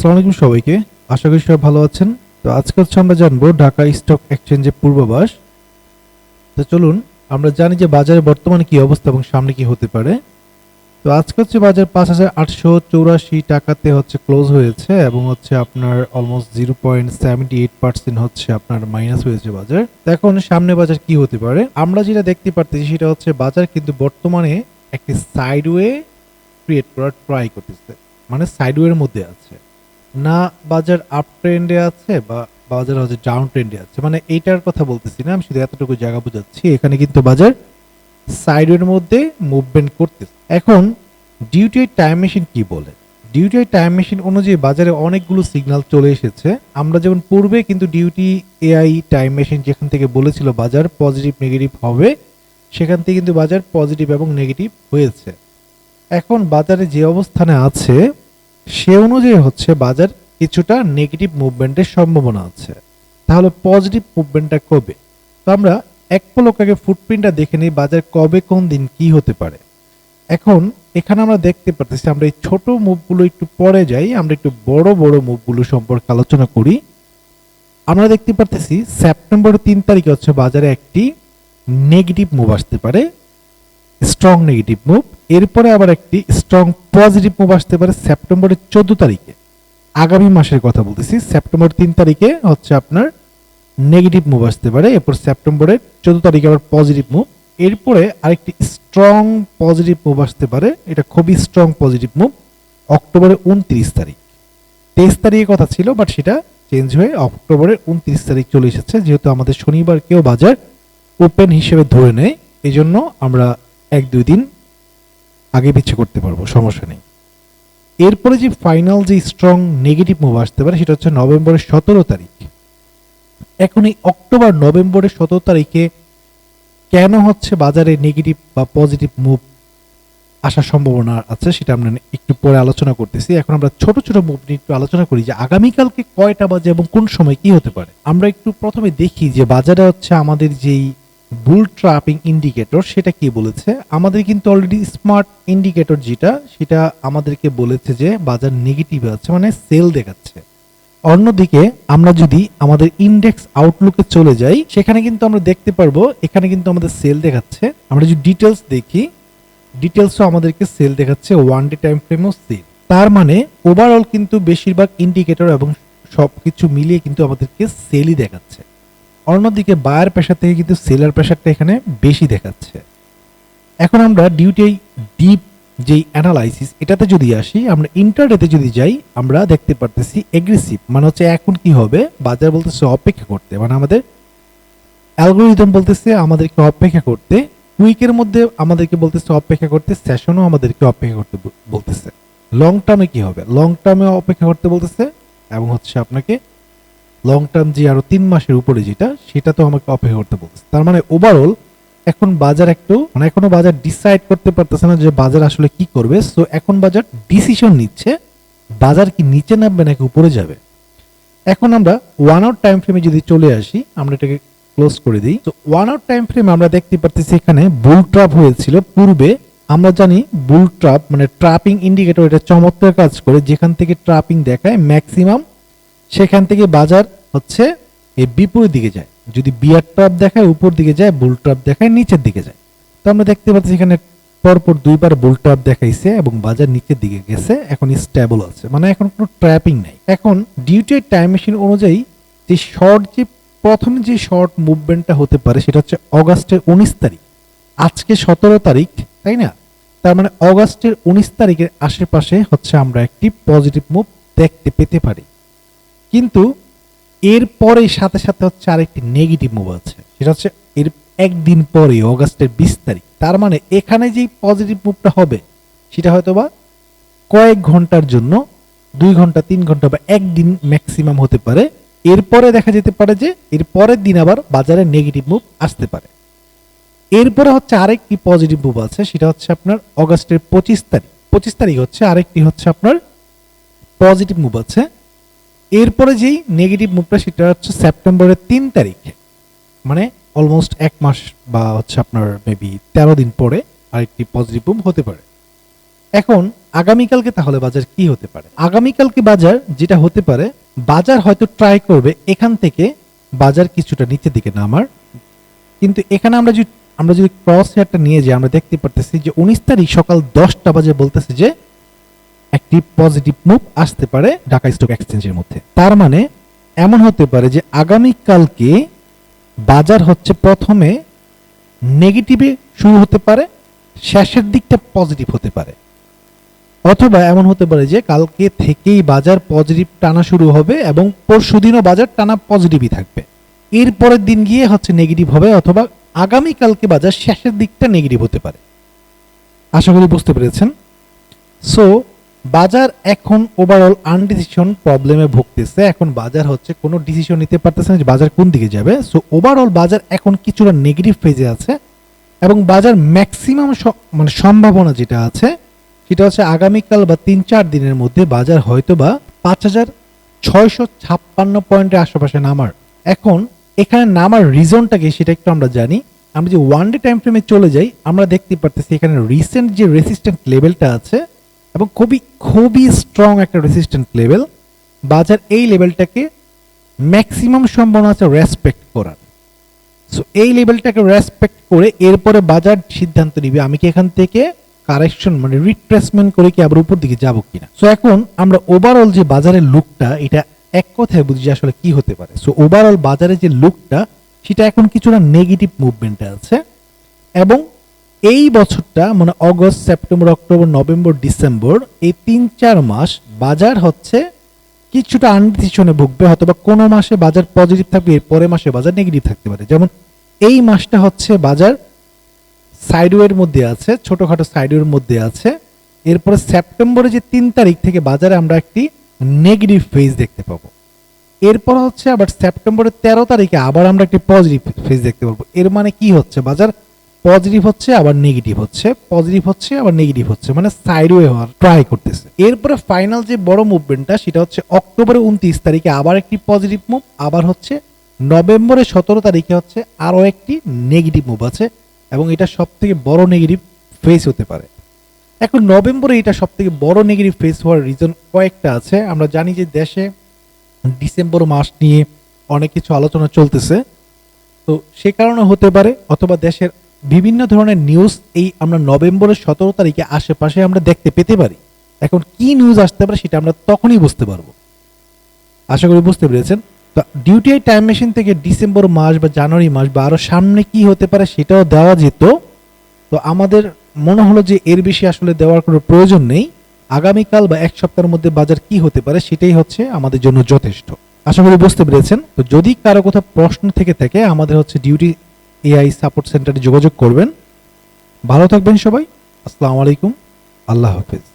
আসসালামু আলাইকুম সবাইকে। আশা করি সবাই ভালো আছেন। তো আজকে আমরা জানবো ঢাকা স্টক এক্সচেঞ্জের পূর্বাভাস। তো চলুন আমরা জানি যে বাজারে বর্তমানে কি অবস্থা এবং সামনে কি হতে পারে। তো আজকে বাজার 5,884 টাকাতে ক্লোজ হয়েছে এবং আপনার অলমোস্ট 0.78% আপনার মাইনাস হয়েছে বাজার। তো এখন সামনে বাজার কি হতে পারে আমরা যেটা দেখতে পারতেছি সেটা বাজার কিন্তু বর্তমানে একটি সাইডওয়ে ক্রিয়েট করার ট্রাই করতেছে, মানে সাইডওয়ের মধ্যে আছে না, বাজার আপ ট্রেন্ডে আছে বা বাজার ডাউন ট্রেন্ডে আছে, মানে এইটার কথা বলতেছি না, আমি শুধু এতটুকু জায়গা বোঝাচ্ছি। এখানে কিন্তু বাজার সাইডওয়ের মধ্যে মুভমেন্ট করতেছে। এখন ডিউটি টাইম মেশিন কি বলে? ডিউটি টাইম মেশিন অনুযায়ী বাজারে অনেকগুলো সিগন্যাল চলে এসেছে। আমরা যেমন পূর্বে কিন্তু ডিউটি এআই টাইম মেশিন যেখান থেকে বলেছিল বাজার পজিটিভ নেগেটিভ হবে, সেখান থেকে কিন্তু বাজার পজিটিভ এবং নেগেটিভ হয়েছে। এখন বাজারে যে অবস্থানে আছে সে অনুযায়ী বাজার কিছুটা নেগেটিভ মুভমেন্টের সম্ভাবনা আছে। তাহলে পজিটিভ মুভমেন্টটা কবে? তো আমরা এক পলক আগে ফুটপ্রিন্টটা দেখে নিই বাজার কবে কোন দিন কি হতে পারে। এখন এখানে আমরা দেখতে পাচ্ছি, আমরা এই ছোট মুভগুলো একটু পরে যাই, আমরা একটু বড় বড় মুভগুলো সম্পর্কে আলোচনা করি। আমরা দেখতে পাচ্ছি সেপ্টেম্বরের 3 তারিখে বাজারে একটি নেগেটিভ মুভ আসতে পারে, স্ট্রং নেগেটিভ মুভ। এরপরে আবার একটি স্ট্রং পজিটিভ মুভ আসতে পারে সেপ্টেম্বরের 14 তারিখে। আগামী মাসের কথা বলতেছি, সেপ্টেম্বর 3 তারিখে আপনার নেগেটিভ মুভ আসতে পারে, এরপর সেপ্টেম্বরের 14 তারিখে আবার পজিটিভ মুভ। এরপরে আরেকটি স্ট্রং পজিটিভ মুভ আসতে পারে, এটা খুবই স্ট্রং পজিটিভ মুভ অক্টোবরের 29 তারিখ। 23 তারিখের কথা ছিল, বাট সেটা চেঞ্জ হয়ে অক্টোবরের 29 তারিখ চলে এসেছে, যেহেতু আমাদের শনিবারকেও বাজার ওপেন হিসেবে ধরে নেয়, এই জন্য আমরা 1-2 দিন আগে পিছিয়ে করতে পারবো, সমস্যা নেই। এরপরে যে ফাইনাল যে স্ট্রং নেগেটিভ মুভ আসতে পারে সেটা নভেম্বরের 17 তারিখ। এখন এই অক্টোবর নভেম্বরের 17 তারিখে কেন বাজারে নেগেটিভ বা পজিটিভ মুভ আসার সম্ভাবনা আছে সেটা আমরা একটু পরে আলোচনা করতেছি। এখন আমরা ছোট ছোট মুভ নিয়ে একটু আলোচনা করি যে আগামীকালকে কয়টা বাজে এবং কোন সময় কি হতে পারে। আমরা একটু প্রথমে দেখি যে বাজারে আমাদের যেই বুল ট্র্যাপিং ইন্ডিকেটর সেটা কি বলেছে। আমাদের কিন্তু অলরেডি স্মার্ট ইন্ডিকেটর যেটা সেটা আমাদেরকে বলেছে যে বাজার নেগেটিভ আছে, মানে সেল দেখাচ্ছে। অন্যদিকে আমরা যদি আমাদের ইন্ডেক্স আউটলুকে চলে যাই সেখানে কিন্তু আমরা দেখতে পারবো এখানে কিন্তু আমাদের সেল দেখাচ্ছে। আমরা যদি ডিটেলস দেখি, ডিটেলসও আমাদেরকে সেল দেখাচ্ছে, ওয়ান ডে টাইম ফ্রেমও সেল। তার মানে ওভারঅল কিন্তু বেশিরভাগ ইন্ডিকেটর এবং সবকিছু মিলিয়ে কিন্তু আমাদেরকে সেলই দেখাচ্ছে। অন্যদিকে বায়ার প্রেসার থেকে কিন্তু সেলার প্রেসারটা এখানে বেশি দেখাচ্ছে। এখন আমরা ডিউটি ডিপ যেই অ্যানালাইসিস এটাতে যদি আসি, আমরা ইন্টারডেতে যদি যাই, আমরা দেখতে পারতেছি এগ্রেসিভ, মানে এখন কি হবে, বাজার বলতেছে অপেক্ষা করতে, মানে আমাদের অ্যালগোরিদম বলতেছে আমাদেরকে অপেক্ষা করতে, উইকের মধ্যে আমাদেরকে বলতেছে অপেক্ষা করতে, সেশনও আমাদেরকে অপেক্ষা করতে বলতেছে। লং টার্মে কি হবে, লং টার্মে অপেক্ষা করতে বলতেছে এবং আপনাকে লং টার্ম যে আরো 3 মাসের উপরে যেটা সেটা তো আমাকে অপেক্ষা করতে বলতেছে। তার মানে ওভারঅল এখন বাজার মানে এখনো বাজার ডিসাইড করতে পারতেছে না যে বাজার আসলে কি করবে। সো এখন বাজার ডিসিশন নিচ্ছে বাজার কি নিচে নামবে নাকি উপরে যাবে। এখন আমরা 1 আওয়ার টাইম ফ্রেমে যদি চলে আসি, আমরা এটাকে ক্লোজ করে দিই। তো 1 আওয়ার টাইম ফ্রেমে আমরা দেখতে পারতেছি এখানে বুল ট্র্যাপ হয়েছিল পূর্বে। আমরা জানি বুল ট্র্যাপ মানে ট্র্যাপিং ইন্ডিকেটর, এটা চমৎকার কাজ করে, যেখান থেকে ট্র্যাপিং দেখায় ম্যাক্সিমাম সেখান থেকে বাজার এই বিপরীত দিকে যায়। যদি বিয়ার ট্র্যাপ দেখায় উপর দিকে যায়, বুল ট্র্যাপ দেখায় নিচের দিকে যায়। তো আমরা দেখতে পাচ্ছি এখানে পরপর 2বার বুল ট্র্যাপ দেখাইছে এবং বাজার নিচের দিকে গেছে, এখন স্টেবল আছে, মানে এখন কোনো ট্র্যাপিং নাই। এখন ডিউটি টাইম মেশিন অনুযায়ী যে শর্ট যে প্রথমে যে শর্ট মুভমেন্টটা হতে পারে সেটা অগাস্টের 19 তারিখ, আজকে 17 তারিখ, তাই না? তার মানে অগাস্টের 19 তারিখের আশেপাশে আমরা একটি পজিটিভ মুভ দেখতে পেতে পারি। কিন্তু এর পরে সাথে সাথে আরেকটি নেগেটিভ মুভ আছে, সেটা এর একদিন পরে অগাস্টের 20 তারিখ। তার মানে এখানে যে পজিটিভ মুভটা হবে সেটা হয়তোবা কয়েক ঘন্টার জন্য, 2 ঘন্টা 3 ঘন্টা বা একদিন ম্যাক্সিমাম হতে পারে। এরপরে দেখা যেতে পারে যে এর পরের দিন আবার বাজারে নেগেটিভ মুভ আসতে পারে। এরপরে আরেকটি পজিটিভ মুভ আছে, সেটা আপনার অগাস্টের 25 তারিখ। 25 তারিখ আরেকটি আপনার পজিটিভ মুভ আছে। এরপরে যেই নেগেটিভ মুভটা সেটা সেপ্টেম্বরের 3 তারিখে, মানে অলমোস্ট 1 মাস বা আপনার মেবি 13 দিন পরে আরেকটি পজিটিভ মুভ হতে পারে। এখন আগামীকালকে তাহলে বাজার কি হতে পারে? আগামীকালকে বাজার যেটা হতে পারে, বাজার হয়তো ট্রাই করবে এখান থেকে বাজার কিছুটা নিচের দিকে নামার, কিন্তু এখানে আমরা যদি ক্রস হেয়ারটা নিয়ে যাই, আমরা দেখতে পারতেছি যে 19 তারিখ সকাল 10টা বাজে বলতেছে যে একটি পজিটিভ মুভ আসতে পারে ঢাকা স্টক এক্সচেঞ্জের মধ্যে। তার মানে এমন হতে পারে যে আগামীকালকে বাজার হচ্ছে প্রথমে নেগেটিভে শুরু হতে পারে, শেষের দিকটা পজিটিভ হতে পারে, অথবা এমন হতে পারে যে কালকে থেকেই বাজার পজিটিভ টানা শুরু হবে এবং পরশুদিনও বাজার টানা পজিটিভই থাকবে, এরপরের দিন গিয়ে হচ্ছে নেগেটিভ হবে, অথবা আগামীকালকে বাজার শেষের দিকটা নেগেটিভ হতে পারে। আশা করি বুঝতে পেরেছেন। সো বাজার এখন ওভারঅল আনডিসিশন প্রবলেমে ভুগতেছে। এখন বাজার হচ্ছে কোনো ডিসিশন নিতে পারতেছে না যে বাজার কোন দিকে যাবে। সো ওভারঅল বাজার এখন কিছুটা নেগেটিভ ফেজে আছে এবং বাজার ম্যাক্সিমাম মানে সম্ভাবনা যেটা আছে সেটা হচ্ছে আগামীকাল বা 3-4 দিনের মধ্যে বাজার হয়তো বা 5656 পয়েন্টের আশেপাশে নামার। এখন এখানে নামার রিজনটাকে সেটা একটু আমরা জানি। আমরা যে ওয়ান ডে টাইম ফ্রেমে চলে যাই, আমরা দেখতে পারতেছি এখানে রিসেন্ট যে রেসিস্ট্যান্ট লেভেলটা আছে এবং খুবই স্ট্রং একটা রেসিস্ট্যান্ট লেভেল, বাজার এই লেভেলটাকে ম্যাক্সিমাম সম্ভাবনা আছে রেসপেক্ট করার। সো এই লেভেলটাকে রেসপেক্ট করে এরপরে বাজার সিদ্ধান্ত নিবে আমি কি এখান থেকে কারেকশন মানে রিট্রেসমেন্ট করে কি আবার উপর দিকে যাব কিনা। সো এখন আমরা ওভারঅল যে বাজারের লুকটা, এটা এক কথায় বুঝি যে আসলে কি হতে পারে। সো ওভারঅল বাজারের যে লুকটা সেটা এখন কিছুটা নেগেটিভ মুভমেন্টে আছে এবং এই বছরটা মানে August, September, October, November, December এই 3-4 মাস বাজার হচ্ছে কিছুটা আনডিসিশনে ভুগবে, অথবা কোনো মাসে বাজার পজিটিভ থাকবে, এর পরের মাসে বাজার নেগেটিভ থাকতে পারে। যেমন এই মাসটা হচ্ছে বাজার সাইডওয়ের মধ্যে আছে, ছোটখাটো সাইডওয়ের মধ্যে আছে। এরপরে সেপ্টেম্বরে যে 3 তারিখ থেকে বাজারে আমরা একটি নেগেটিভ ফেজ দেখতে পাবো। এরপর হচ্ছে আবার সেপ্টেম্বরের 13 তারিখে আবার আমরা একটি পজিটিভ ফেজ দেখতে পাবো। এর মানে কি হচ্ছে, বাজার পজিটিভ হচ্ছে আবার নেগেটিভ হচ্ছে, পজিটিভ হচ্ছে আবার নেগেটিভ হচ্ছে, মানে সাইডওয়ে হওয়ার ট্রাই করতেছে। এরপরে ফাইনাল যে বড় মুভমেন্টটা সেটা হচ্ছে অক্টোবরের 29 তারিখে আবার একটি পজিটিভ মুভ, আবার হচ্ছে নভেম্বরের 17 তারিখে হচ্ছে আরো একটি নেগেটিভ মুভ আছে এবং এটা সব থেকে বড় নেগেটিভ ফেস হতে পারে। এখন নভেম্বরে এটা সব থেকে বড় নেগেটিভ ফেস হওয়ার রিজন কয়েকটা আছে। আমরা জানি যে দেশে ডিসেম্বর মাস নিয়ে অনেক কিছু আলোচনা চলতেছে, তো সে কারণে হতে পারে, অথবা দেশের বিভিন্ন ধরনের নিউজ এই আমরা নভেম্বরের 17 তারিখে আশেপাশে আমরা দেখতে পেতে পারি। এখন কি নিউজ আসতে পারে সেটা আমরা তখনই বুঝতে পারবো। আশা করি বুঝতে পেরেছেন। তো ডিউটি টাইম মেশিন থেকে ডিসেম্বর মাস বা জানুয়ারি মাস বা আরো সামনে কি হতে পারে সেটাও দেওয়া যেত, তো আমাদের মনে হলো যে এর বেশি আসলে দেওয়ার কোনো প্রয়োজন নেই। আগামীকাল বা এক সপ্তাহের মধ্যে বাজার কি হতে পারে সেটাই হচ্ছে আমাদের জন্য যথেষ্ট। আশা করি বুঝতে পেরেছেন। তো যদি কারো কোথাও প্রশ্ন থেকে থাকে আমাদের হচ্ছে ডিউটি এআই সাপোর্ট সেন্টারে যোগাযোগ করবেন। ভালো থাকবেন সবাই। আসসালামু আলাইকুম। আল্লাহ হাফেজ।